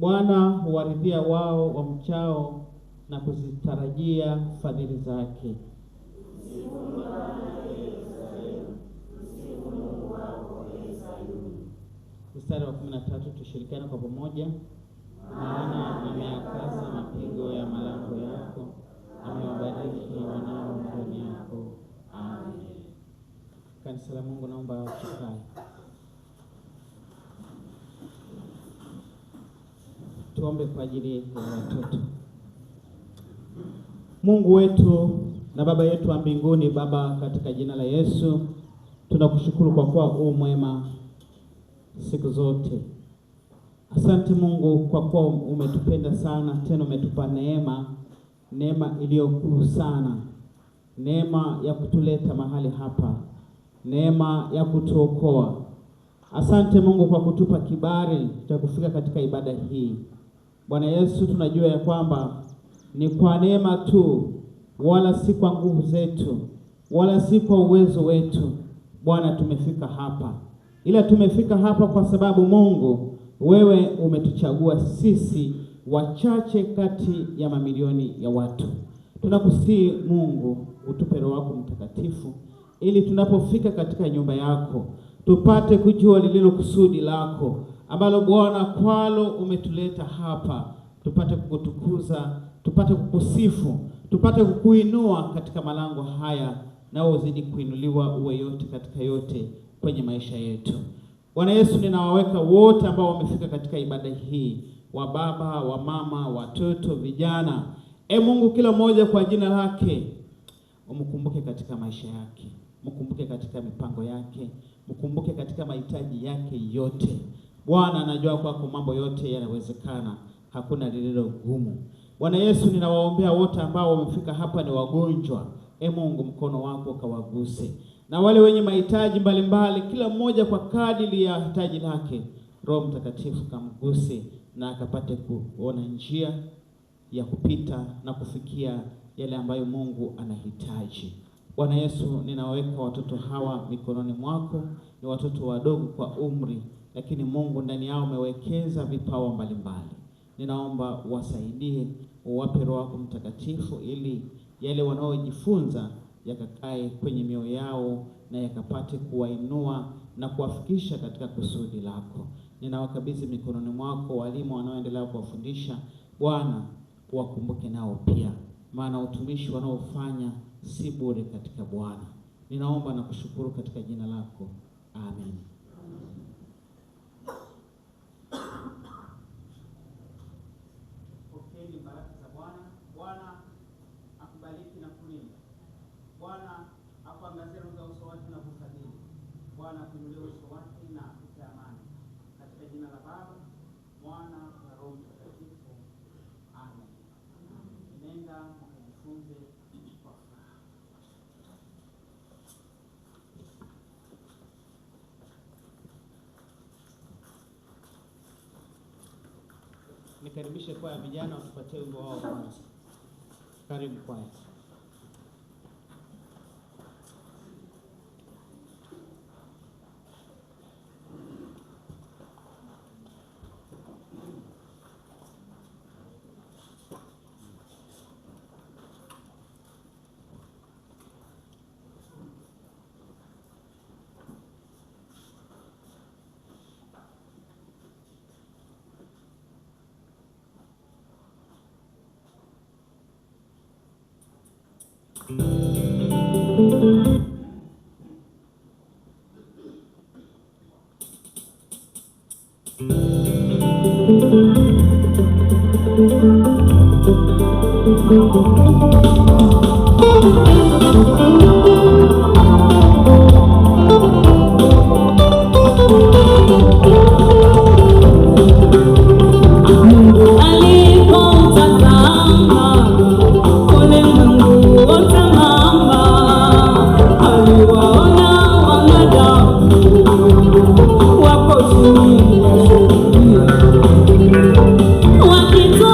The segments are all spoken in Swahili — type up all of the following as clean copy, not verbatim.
Bwana huwaridhia wao wamchao na kuzitarajia fadhili zake. Mstari wa 13 tushirikiane kwa pamoja. Maana ameyakaza mapigo ya malango yako, amewabariki wanao ndani yako. Amen. Kanisa la Mungu, naomba tukae. Tuombe kwa ajili ya watoto. Mungu wetu na Baba yetu wa mbinguni, Baba, katika jina la Yesu tunakushukuru kwa kuwa mwema siku zote. Asante Mungu kwa kuwa umetupenda sana, tena umetupa neema iliyokuu sana, neema ya kutuleta mahali hapa, neema ya kutuokoa. Asante Mungu kwa kutupa kibali cha kufika katika ibada hii. Bwana Yesu, tunajua ya kwamba ni kwa neema tu, wala si kwa nguvu zetu, wala si kwa uwezo wetu. Bwana, tumefika hapa, ila tumefika hapa kwa sababu Mungu, wewe umetuchagua sisi wachache kati ya mamilioni ya watu. Tunakusihi Mungu, utupe Roho wako Mtakatifu ili tunapofika katika nyumba yako tupate kujua lililo kusudi lako, ambalo Bwana kwalo umetuleta hapa, tupate kukutukuza, tupate kukusifu, tupate kukuinua katika malango haya, na uzidi kuinuliwa uwe yote katika yote kwenye maisha yetu. Bwana Yesu, ninawaweka wote ambao wamefika katika ibada hii, wa baba, wa mama, watoto, vijana. Mungu, kila mmoja kwa jina lake, umkumbuke katika maisha yake, mkumbuke katika mipango yake, mkumbuke katika mahitaji yake yote. Bwana, najua kwako mambo yote yanawezekana, hakuna lililo gumu. Bwana Yesu, ninawaombea wote ambao wamefika hapa ni wagonjwa. Mungu, mkono wako kawaguse, na wale wenye mahitaji mbalimbali, kila mmoja kwa kadiri ya hitaji lake, Roho Mtakatifu kamguse na akapate kuona njia ya kupita na kufikia yale ambayo Mungu anahitaji. Bwana Yesu, ninaweka watoto hawa mikononi mwako. Ni watoto wadogo kwa umri, lakini Mungu ndani yao umewekeza vipawa mbalimbali. Ninaomba wasaidie, uwape Roho wako Mtakatifu ili yale wanaojifunza yakakae kwenye mioyo yao na yakapate kuwainua na kuwafikisha katika kusudi lako. Ninawakabidhi mikononi mwako walimu wanaoendelea kuwafundisha. Bwana, wakumbuke nao pia, maana utumishi wanaofanya si bure katika Bwana. Ninaomba na kushukuru katika jina lako. Amen. Pokeni baraka za Bwana. Bwana akubariki na kulinda. Bwana akuangazie nuru za uso wake na kufadhili. Bwana akuinulie uso wake na akupe amani. Katika jina la Baba, Mwana na Roho Mtakatifu. Amen. Nenda mkajifunze kwa furaha. Nikaribishe kwa vijana watupatie wimbo wao kwanza. Karibu kwaya.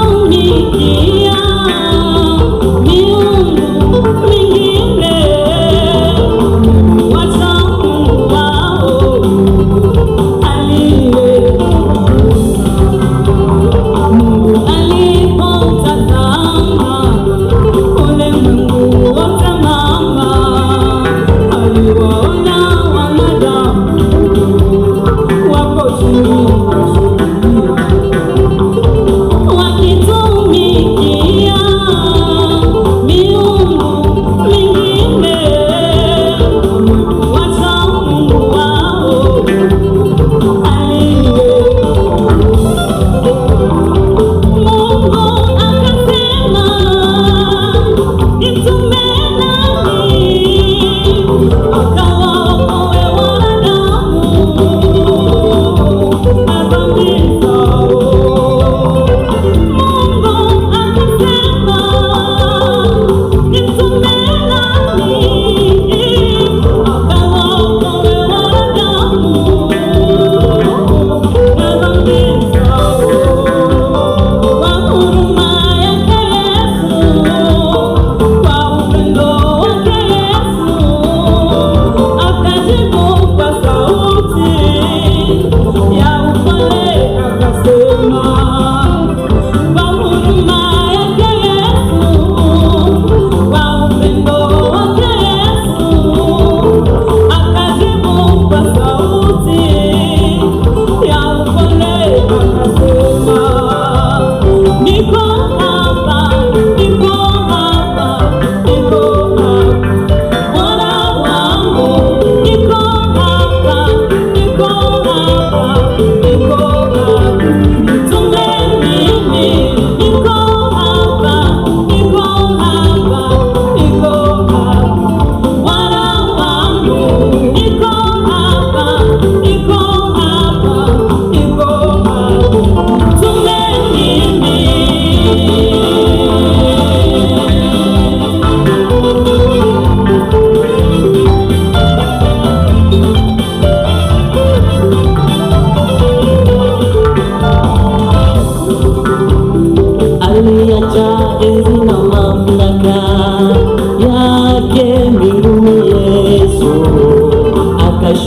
Wakitumikia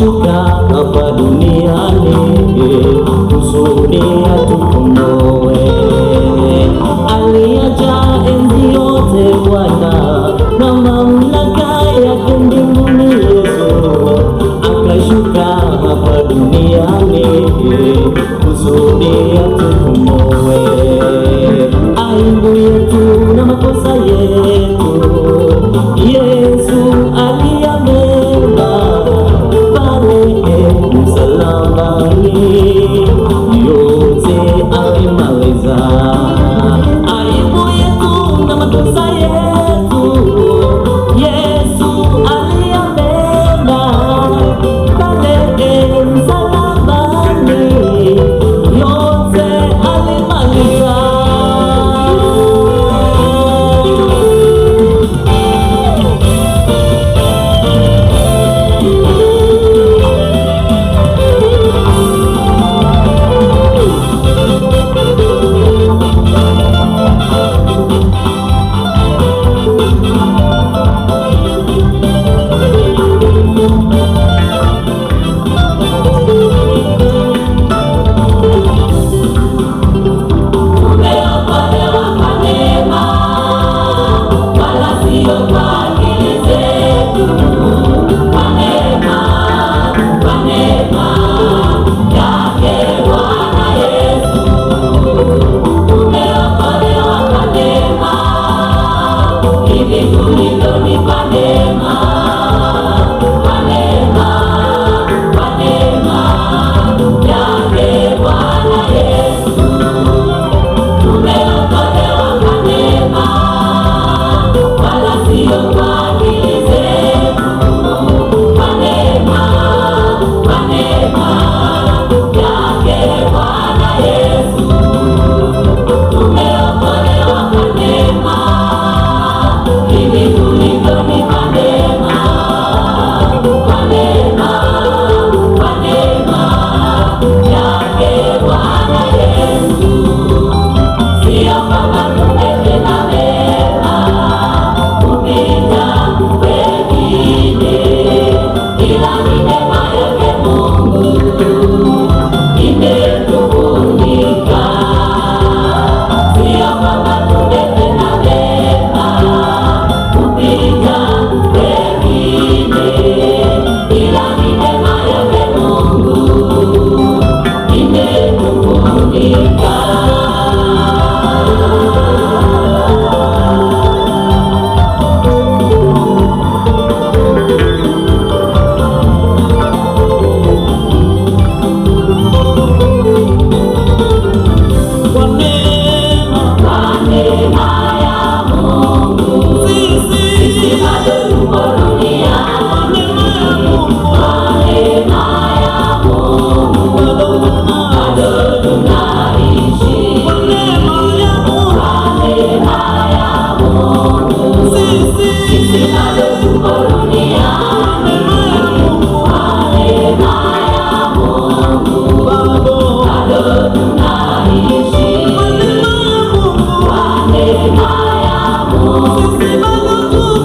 akashuka hapa duniani kusudi atukomboe. Aliacha enzi yote Bwana na mamlaka yake mbinguni, Yesu akashuka hapa duniani kusudi atukomboe. Aibu yetu na makosa yetu Yesu aliyabeba pale msalabani, yote alimaliza. Aibu yetu na makosa yetu Yesu aliyabeba pale msalabani, yote alimaliza.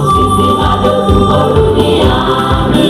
Sisi bado tuko duniani.